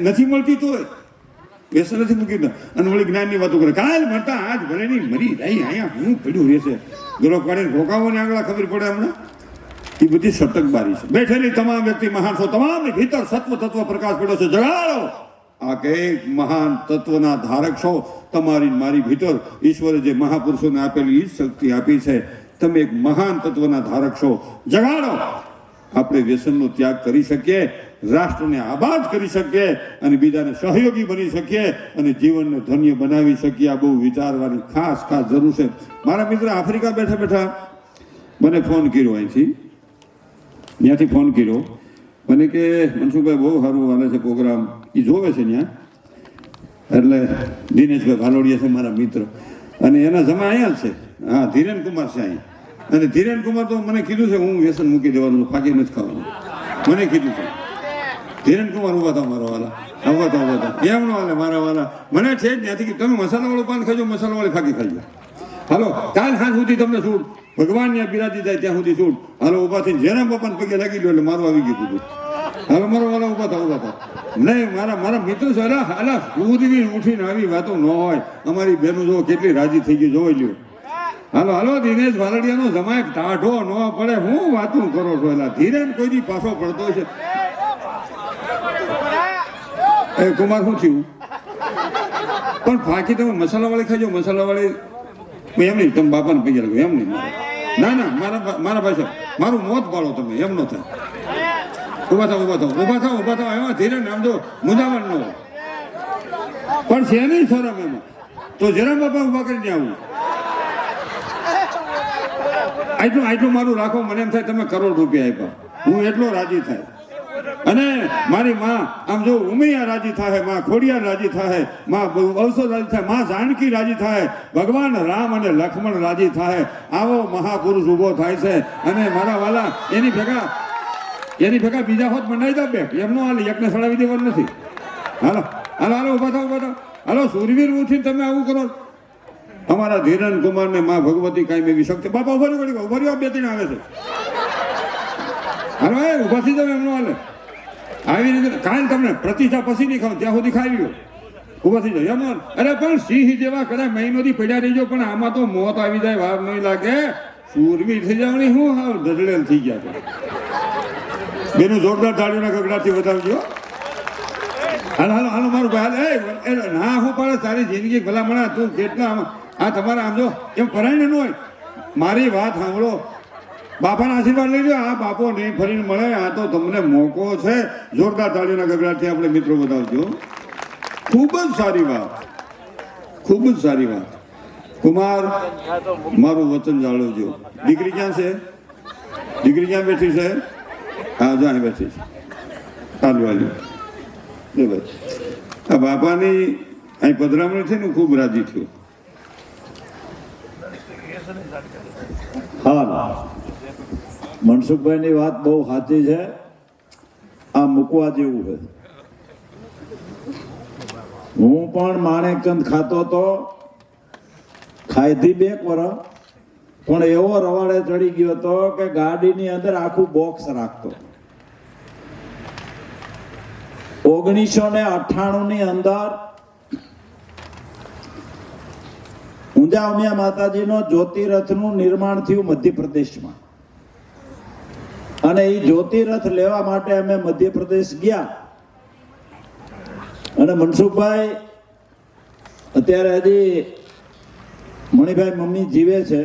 નથી મળતી તો વ્યસન નથી મૂકી દે અને વળી જ્ઞાનની વાતો કરે કાલ મળતા આજ ભલે નહીં મરી જાય અહીંયા હું પીડ્યું રહેશે ગરો કાઢીને ભોકાવો ને આગળ ખબર પડે હમણાં. એ બધી સતક બારી છે. બેઠેલી તમામ વ્યક્તિ મહાન છો તમામની ભીતર સત્વ તત્વ પ્રકાશ પડ્યો છે. જગાડો આ કઈક મહાન તત્વના ધારક છો. તમારી મારી ભીતર ઈશ્વરે જે મહાપુરુષોને આપેલી ઈ શક્તિ આપી છે. તમે એક મહાન તત્વના ધારક છો. જગાડો. આપણે વ્યસનનો ત્યાગ કરી શકીએ, રાષ્ટ્રને આબાદ કરી શકીએ અને બીજાને સહયોગી બની શકીએ અને જીવનને ધન્ય બનાવી શકીએ. આ બહુ વિચારવાની ખાસ જરૂર છે. મારા મિત્ર આફ્રિકા બેઠા બેઠા મને ફોન કર્યો, અહીંથી ત્યાંથી ફોન કર્યો મને કે મનસુખભાઈ બહુ સારું હાલે છે પ્રોગ્રામ, એ જોવે છે ત્યાં. એટલે દિનેશભાઈ ભાલોડિયા છે મારા મિત્ર અને એના જમા અહીંયા જ છે. હા, ધીરેન કુમાર છે અહીંયા. અને ધીરેન કુમાર તો મને કીધું છે હું વ્યસન મૂકી દેવાનું, ફાંકી નથી ખાવાનું, મને કીધું છે. ધીરેન કુમાર ઉભા થાવ મારા વાલા, ઉભા થાવ એમ નો હાલે મારા વાલા. મને છે જ ત્યાંથી કે તમે મસાલાવાળું પાન ખાજો, મસાલાવાળી ફાંકી ખાજો. હાલો, કાલ સાંજ સુધી તમને છૂટ, ભગવાન ત્યાં બિરાજી જાય ત્યાં સુધી છૂટ. હાલો, ઉભા થઈને જેના બાપાને પગે લાગી ગયો એટલે મારું આવી ગયું બધું. હાલો મારો વાલા ઉભા થાવ. નહીં, મારા મિત્રો છે. અલા ઉઠીને આવી વાતો ન હોય. અમારી બહેનો જો કેટલી રાજી થઈ ગઈ, જોઈ લ્યો. હાલો દિનેશ ભાલડિયાનો જમાય ટાઢો ન પડે, હું વાતું કરો છો? એલા ધીરેન કોઈ દી પાછો પડતો છે. એ કુમાર શું થયું? પણ ફાંકી તમે મસાલાવાળી ખાજો, મસાલાવાળી એમ નહીં. તમે બાપાને પૈસા લાગો એમ નહીં. ના મારા પાસે મારું મોત પાડો તમે, એમ ન થાય. ઉભા થાવ એમાં ધીરે આમ જો મુંજાવણ ન હોય. પણ છે નહીં શરમ એમાં તો જરા બાપા ઉભા કરીને આવું. આટલું મારું રાખો, મને એમ થાય તમે કરોડ રૂપિયા આપ્યા, હું એટલો રાજી થાય. અને મારી માં આમ જો ઉમૈયા રાજી થાય, માં ખોડિયાર રાજી થાય, માં અવસર રાજી થાય, માં જાનકી રાજી થાય, ભગવાન રામ અને લક્ષ્મણ રાજી થાય. આવો મહાપુરુષ ઉભો થાય છે. અને મારા વાલા એની ભેગા બીજા હોત બનાવી દો બે, એમનો હાલ એકને સડાવી દેવાનું નથી. હાલો ઉભા થાવ. હાલો સુરવીર ઉઠીને તમે આવું કરો. અમારા ધીરન કુમાર ને માં ભગવતી કાંઈ મેવી શક્તિ. બાપા ઉભા રહ્યો, બે ત્રણ આવે છે. હાલો ઉભા થઈ જાવ, એમનો હાલે આવી રીતે કાંઈ તમને પ્રતિષ્ઠા પછી નહીં ખાવ ત્યાં સુધી ખાઈ લ્યો. ઉભા થઈ જાવ એમનો. અરે પણ સિંહ જેવા કદાચ મહિનોથી પડ્યા રહીજો, પણ આમાં તો મોત આવી જાય, વાર નહીં લાગે. સુરવીર થઈ જવાની હું હાવ ધડડેલ થઈ ગયા છે. બેનું જોરદાર તાળીઓના ગગડાથી વધાવજો. હાલો મારું ભાઈ ના હું પાડે તારી જિંદગી ભલામણા તું કેટલા આ તમારા આમ જો એમ પરાયણ ન હોય. મારી વાત સાંભળો, બાપાના આશીર્વાદ લઈ લો. આ બાપો નહીં ફરીને મળે, આ તો તમને મોકો છે. જોરદાર તાળીઓના ગગડાથી આપણે મિત્રો બતાવજો. ખૂબ જ સારી વાત. કુમાર મારું વચન જાળવજો. દીકરી ક્યાં છે? દીકરી ક્યાં બેઠી છે? હા જો અહીં બેઠી છે. હાલવાલી આ બાપાની અહીં પધરામણી છે ને ખૂબ રાજી થયો. હા, મનસુખભાઈની વાત બહુ સાચી છે. આ મૂકવા જેવું છે. હું પણ માણેકચંદ ખાતો તો, ખાઈથી 2 વર્ષ, પણ એવો રવાડે ચડી ગયો હતો કે ગાડીની અંદર આખું બોક્સ રાખતો. 1998 ની અંદર ઊંઝા ઉમિયા માતાજીનો જ્યોતિરથનું નિર્માણ થયું મધ્યપ્રદેશમાં. અને એ જ્યોતિરથ લેવા માટે અમે મધ્યપ્રદેશ ગયા. અને મનસુખભાઈ અત્યારે હજી મણિભાઈ મમ્મી જીવે છે.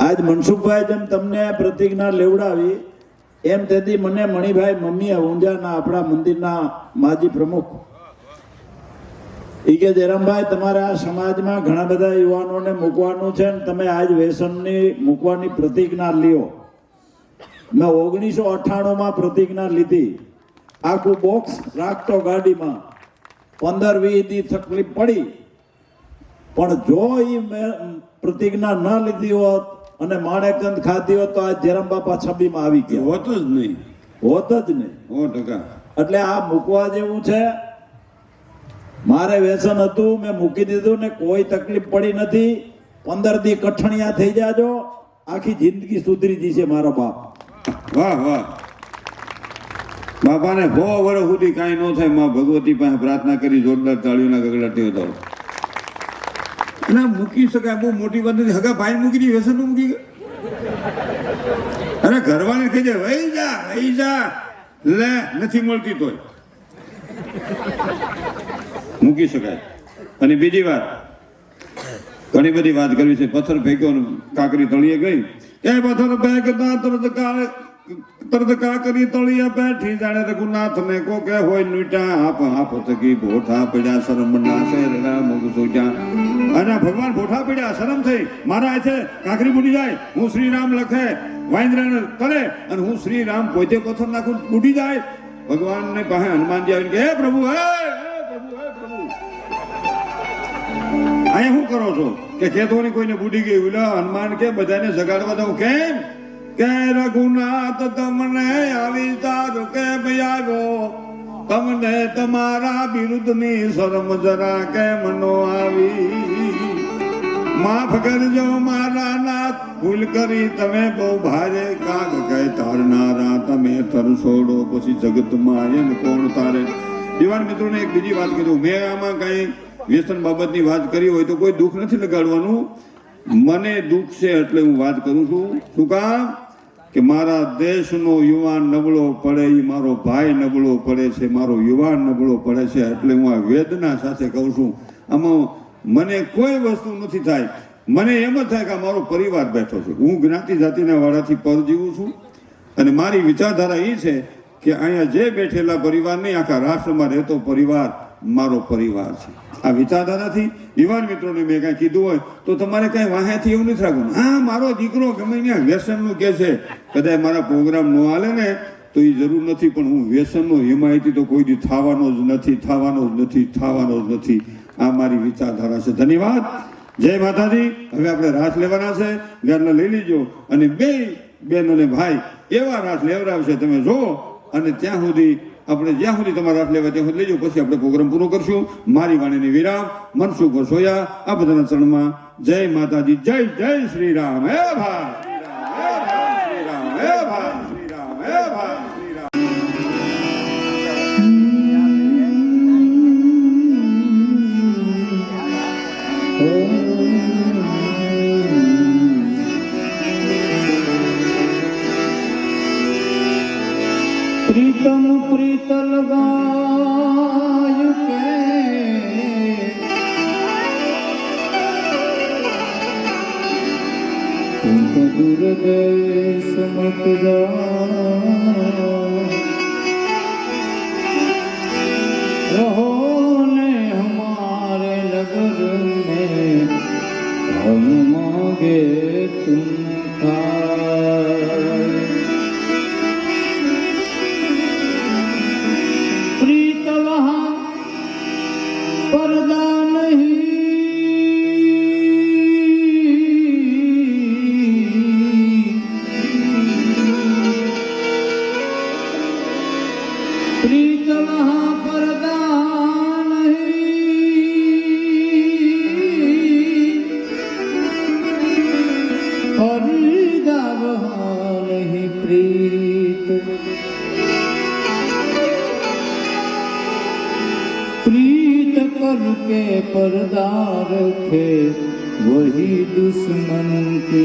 આજ મનસુખભાઈ જેમ તમને પ્રતિજ્ઞા લેવડાવી એમ તેથી મને મણિભાઈ મમ્મીએ ઊંઝાના આપણા મંદિરના માજી પ્રમુખ એ કે જયરામભાઈ તમારે આ સમાજમાં ઘણા બધા યુવાનોને મૂકવાનું છે ને તમે આજ વ્યસનની મૂકવાની પ્રતિજ્ઞા લ્યો. મેં 1998માં પ્રતિજ્ઞા લીધી. આખું બોક્સ રાખતો ગાડીમાં. 15-20 દી તકલીફ પડી, પણ જો એ પ્રતિજ્ઞા ન લીધી હોત અને માણેકચંદ ખાધી હોત તો આ જયરામ બાપા છબીમાં આવી ગયા હોત જ નહીં. 100%. એટલે આ મૂકવા જેવું છે. મારે વ્યસન હતું, મેં મૂકી દીધું ને કોઈ તકલીફ પડી નથી. 15 દી કઠણિયા થઈ જાજો, આખી જિંદગી સુધરી જશે મારો બાપ. વાહ. બાપાને 100 વર્ષ સુધી કાંઈ ન થાય. માં ભગવતી પાસે પ્રાર્થના કરી, જોરદાર તાળીઓના ગગડાટી વધારો. ના મૂકી શકાય, બહુ મોટી વાત નથી. હગા ભાઈ મૂકી દી, વ્યસન મૂકી ગયો. અરે ઘરવાળી કહી દે વહી જા લે, નથી મળતી તોય મૂકી શકાય. અને બીજી વાત, ઘણી બધી વાત કરવી છે. પથ્થર ફેંક્યો ને કાકરી તળીએ ગઈ, કે પથ્થર ફેંકતા તરત કાકરી તળીએ બેઠી, જાણે રઘુનાથ ને કો કે હોય નુટા આપ થકી ભોઠા પડ્યા શરમ ના શેરડા મુગ સોજા. અને ભગવાન ભોઠા પડ્યા, શરમ થઈ, મારા છે કાકરી બુડી જાય, હું શ્રી રામ લખે વાંદરાને તળે અને હું શ્રી રામ પોતે પથ્થર નાખું બુડી જાય. ભગવાન ને પાસે હનુમાનજી આવીને કે હે પ્રભુ, હે પ્રભુ, હે પ્રભુ, અહીંયા શું કરો છો? કે કેતો નહીં કોઈને બુડી ગઈ. હનુમાન કે બધાને જગાડવા દઉં. કેમ? કે રઘુનાથ તમને આવી તારું કે આવ્યો, તમને તમારા વિરુદ્ધની શરમ જરા કેમ નો આવી? માફ કરજો મારા નાથ, ભૂલ કરી તમે બહુ ભારે કાગ કહે તારનારા, તમે તરસોડો પછી જગતમાં એમ કોણ તારે. યુવાન મિત્રોને એક બીજી વાત કીધું, મેં આમાં કઈ વ્યસન બાબતની વાત કરી હોય તો કોઈ દુઃખ નથી લગાડવાનું. મને દુઃખ છે એટલે હું વાત કરું છું. શું કામ? કે મારા દેશનો યુવાન નબળો પડે, એ મારો ભાઈ નબળો પડે છે, મારો યુવાન નબળો પડે છે, એટલે હું આ વેદના સાથે કહું છું. આમાં મને કોઈ વસ્તુ નથી થાય, મને એમ જ થાય કે મારો પરિવાર બેઠો છે. હું જ્ઞાતિ જાતિના વાળાથી પર જીવું છું અને મારી વિચારધારા એ છે કે અહીંયા જે બેઠેલા પરિવાર નહીં, આખા રાષ્ટ્રમાં રહેતો પરિવાર મારો પરિવાર છે. આ વિચારધારાથી યુવાન મિત્રોને મેં કાંઈ કીધું હોય તો તમારે કાંઈ વાહ્યાથી એવું નથી રાખવું. હા, મારો દીકરો ગમે ત્યાં વ્યસનનું કહે છે, કદાચ મારા પ્રોગ્રામ ન હાલે ને તો એ જરૂર નથી, પણ હું વ્યસનનો હિમાયતી તો કોઈ દી થવાનો જ નથી, થવાનો જ નથી, થવાનો જ નથી. આ મારી વિચારધારા છે. ધન્યવાદ. જય માતાજી. હવે આપણે રાસ લેવાના છે, ઘરના લઈ લીજો અને બે બેન અને ભાઈ એવા રાસ લેવડાવશે તમે જો. અને ત્યાં સુધી આપણે જ્યાં સુધી તમારા રાસ લેવા ત્યાં સુધી લેજો, પછી આપણે પ્રોગ્રામ પૂરો કરશું. મારી વાણીની વિરામ મનસુખ વસોયા આ બધાના ચરણમાં. જય માતાજી. જય જય શ્રી રામ. હે ભાઈ શ્રી રામ, હે ભાઈ શ્રી રામ, હે ભાઈ શ્રી રામ. प्रीतम प्रीत लगाय के तुम तो दूर देश मत जाओ, रहो ने हमारे नगर में, हम मांगे तुम खाए। प्रीत वहाँ पर्दा नहीं, प्रीत वहाँ पर्दा नहीं, पर्दा वहाँ नहीं प्रीत। प्रीत करके पर्दा रखे वही दुश्मन की।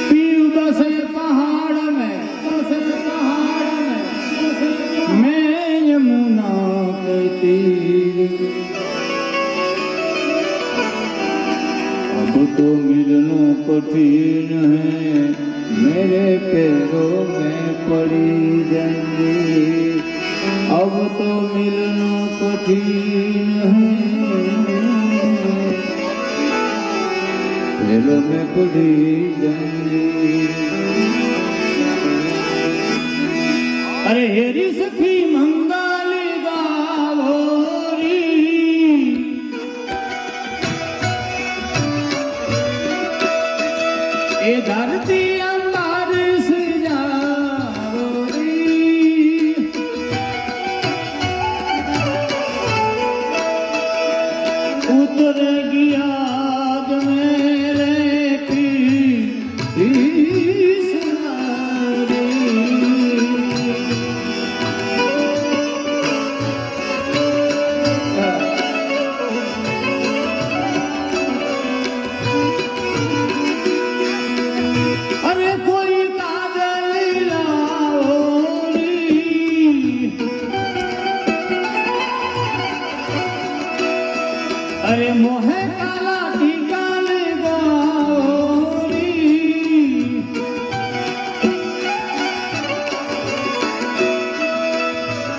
पीर बसे पहाड़ में, बसे पहाड़ में, मैं यमुना कहती। अब तो मिलना कठिन है, मेरे पैरों में पड़ी जंजी। अब तो मिलना कठिन है, पैरों में पड़ी जंजी। अरे हेरी सखी मंगाली गावोरी, ए धरती अंबार से जावोरी। उतर गया आज मेरे ईश्वरी। अरे कोई काजल लाओ અરે મોહે કાલા ટીકા લગાવરી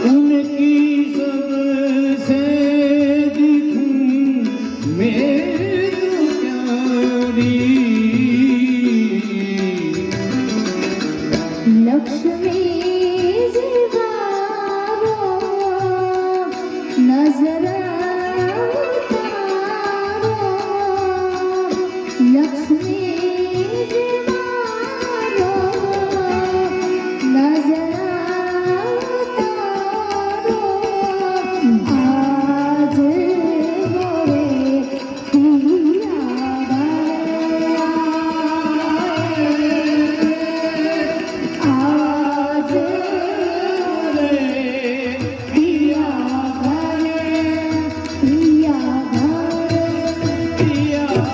उनकी सबसे दिखूं मैं तो प्यारी लक्ष्मी जीवारो नजर उतारो लक्ष्मी जीवारो नजर उतारो आज मोरे पिया आज रे पिया પિયા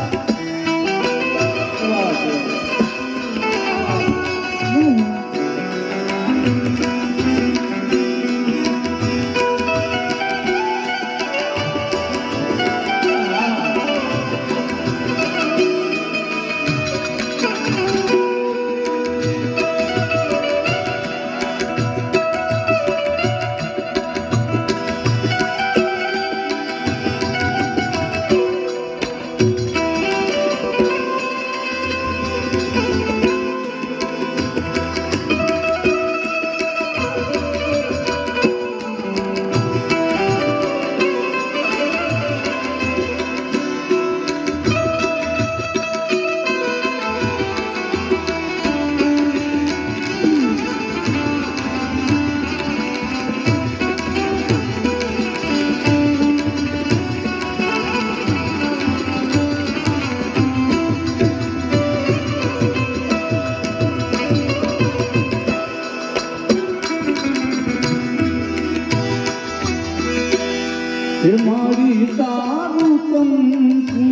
મારી તારું કંકુ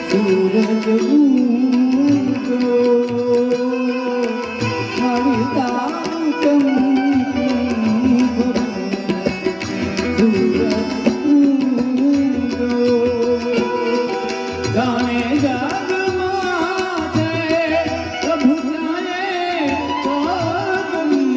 સૂરજ ઉગો મારી તારું કંકુ સૂરજ ઉગો જાણે જગમાં છે પ્રભુ જાણે પગમતો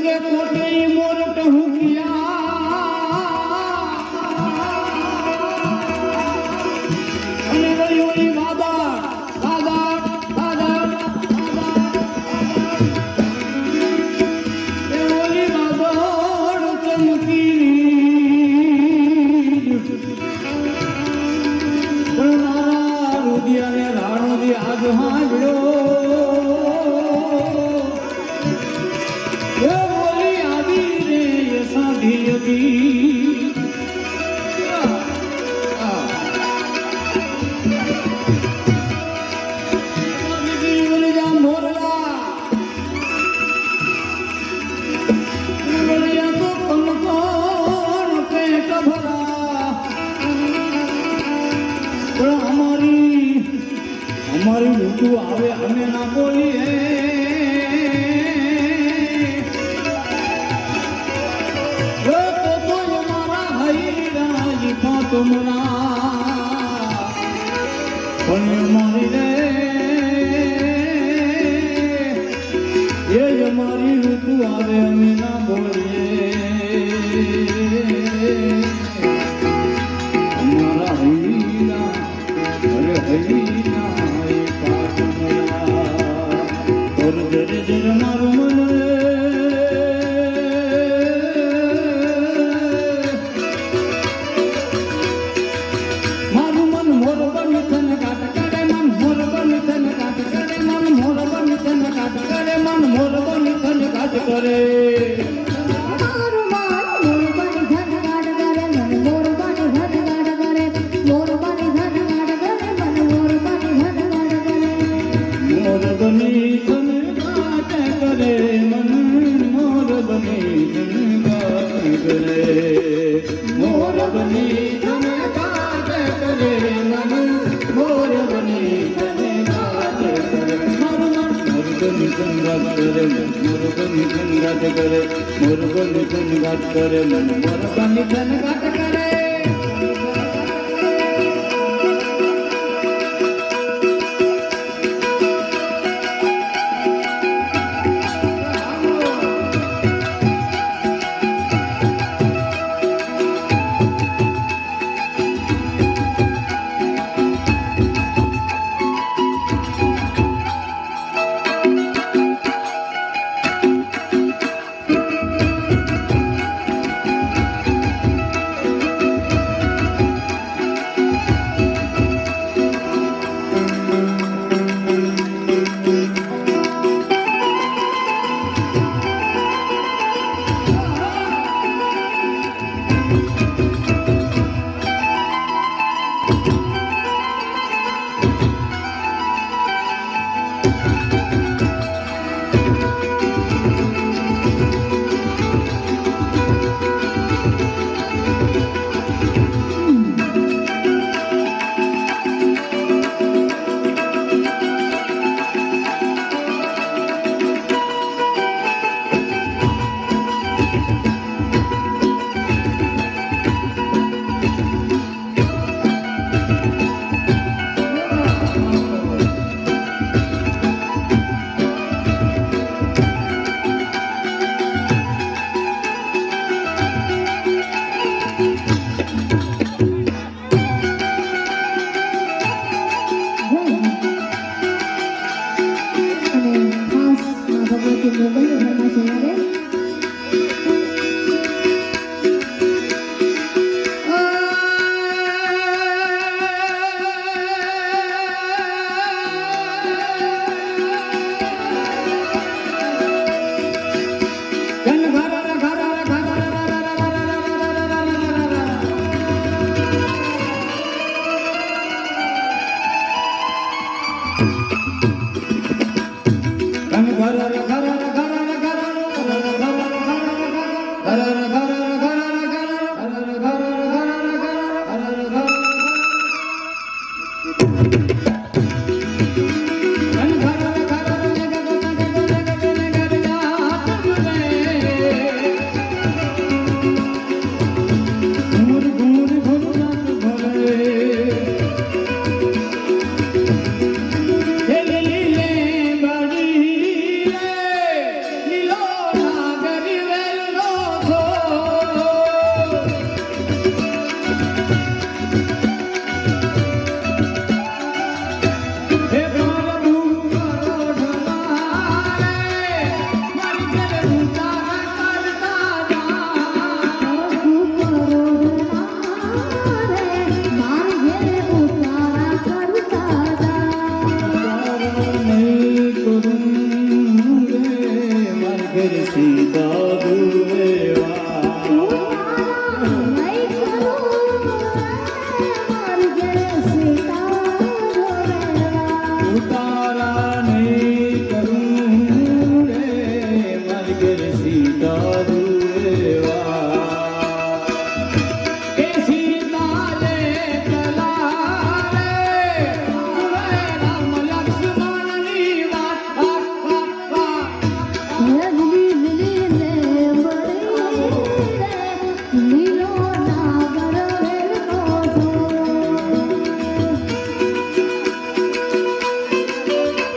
કે કોટે મોરટ હુકિયા અને વળી વાદા વાદા વાદા એ ઓલી વાદળ ચમકી પણ મારા રુદિયાને રાણોદી આજ હાંડ્યો એ ઓલી આવી રે એ સાધી હતી અમારી ઋતુ આવે અમે ના બોલીએ તો અમારા હૈરાજી પાતુમના પણ અમારી રે એ અમારી ઋતુ આવે અમે ના બોલીએ અમારા હૈરા અરે હૈરા જર જર મારું મન મારું મન મોર બની તન કાટ કરે મન મોર બની તન કાટ કરે મન મોર બની તન કાટ કરે મન મોર બની તન કાટ કરે મારું માન મોર બની ધન ગાડ કરે મન મોર બની ધન ગાડ કરે મોર બની ધન ગાડ કરે મન મોર બની ધન ગાડ કરે મોર બની તન કાટ કરે મન મોર બની તન કાટ કરે મોર બની તન કાટ કરે મન મોર બની તન કાટ કરે મારું મન મોર બની તન કાટ કરે મોર બની તન કાટ કરે મોર બની તન કાટ કરે મન મોર બની તન કાટ કરે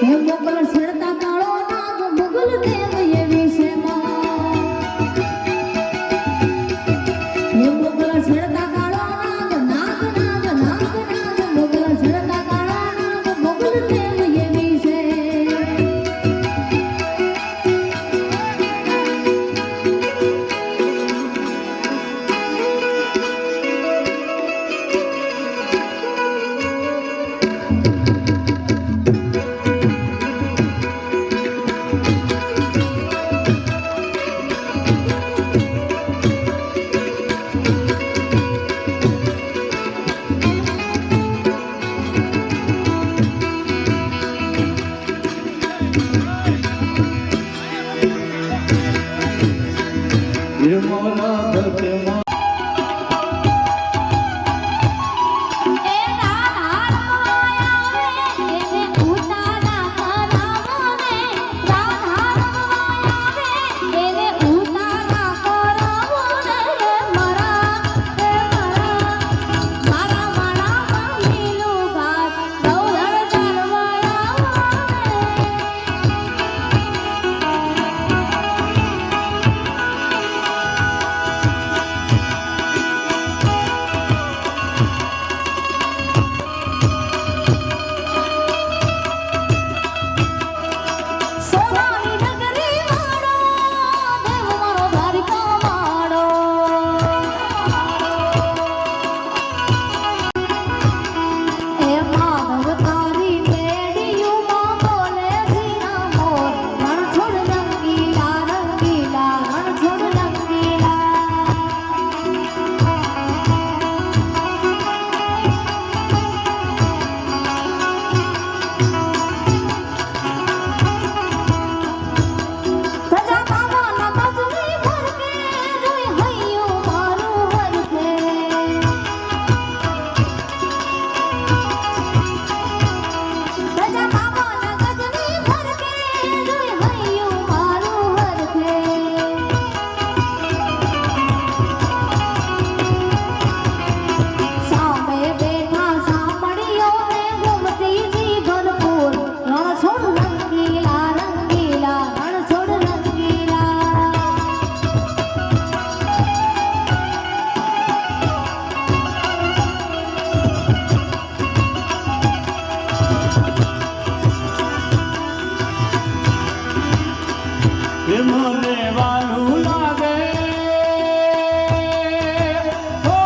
હે મોગલ છેડતા કાળો નાગ મુગલ દેવ એવી છે માં હે મોગલ છેડતા કાળો નાગ નાગ નાગ નાગ નાગ મોગલ છેડતા કાળો નાગ મુગલ દેવ એવી છે એ મોરા ભક્તમાં એ રાધા આવે એને ઉતારા કરાવો રે રાધા આવે એને ઉતારા કરાવો રે મારા મામીનું ઘાટ દૌલત ચાલવા સોનાની નગરી વાળો દેવ મારો દ્વારિકા વાળો એ માધવ તારી મેડીયુંમાં બોલે ધીરા મોર રણ છોડ રંગીલા રંગીલા રણ છોડ રંગીલા પ્રજા બાવાના તજની ભરકે જોઈ હૈયું મારું હરકે પ્રજા બાવાના તજની ભરકે જોઈ હૈયું મારું હરકે સામે બેઠા સાંભળ્યો ને ગુમતીજી ભરપૂર રણ છોડ રંગીલા રંગીલા રણ છોડ રંગીલા એ મને વાલું લાગે હો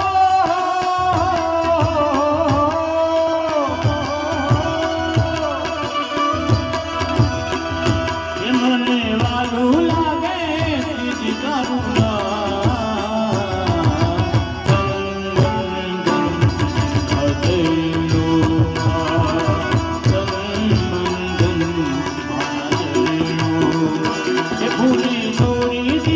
એ મને વાલું લાગે તીજી કરુણા ભૂલી છોડી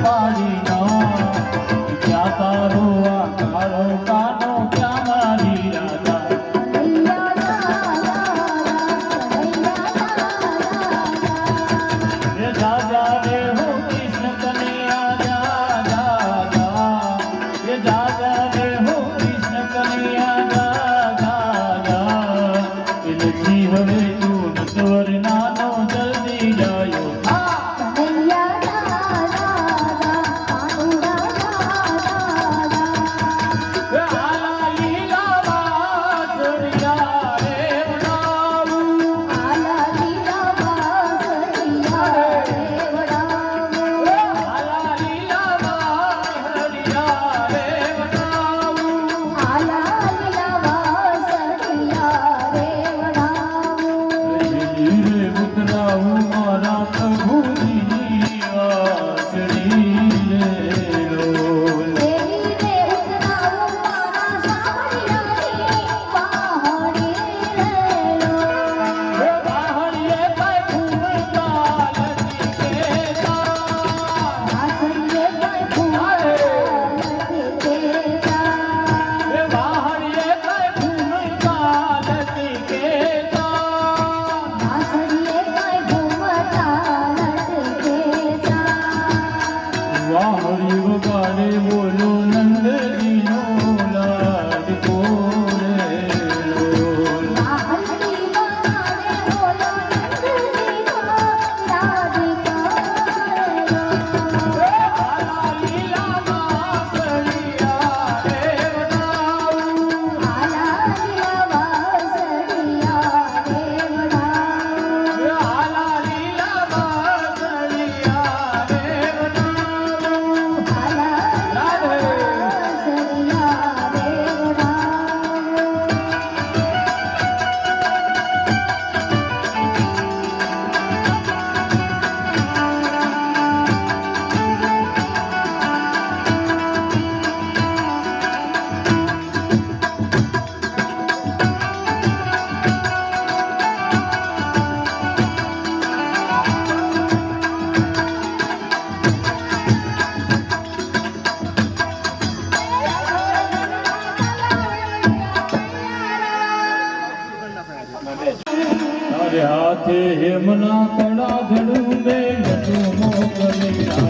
વાળીના ક્યાં તારો આ કાળો કાનો ક્યાં મારી રાધા રે દાદા રે હો કૃષ્ણ કનૈયા જા જા જા રે દાદા રે હો કૃષ્ણ કનૈયા જા જા જા એલજી હવે તું નટવર નાનો જલ્દી જાયો રે આલા લીલા વાસળિયા રે વડાવું આલા લીલા વાસળિયા રે વડાવું રે ઉતરાવું મારા પ્રભુજીની વાસળી રે લોલ રે બાહરીએ કઈ ફૂમકા લતી કેતા રે બાહરીએ કઈ ફૂમકા લતી કેતા વાહરી વગાડે બોલો નંદજીનો લાડકો રે લોલ આલા લીલા વાસળિયા રે વડાવું રે આલા લીલા વાસળિયા રે વડાવું તારે હાથે હેમના કડા ધડું બે નટુ મોકલે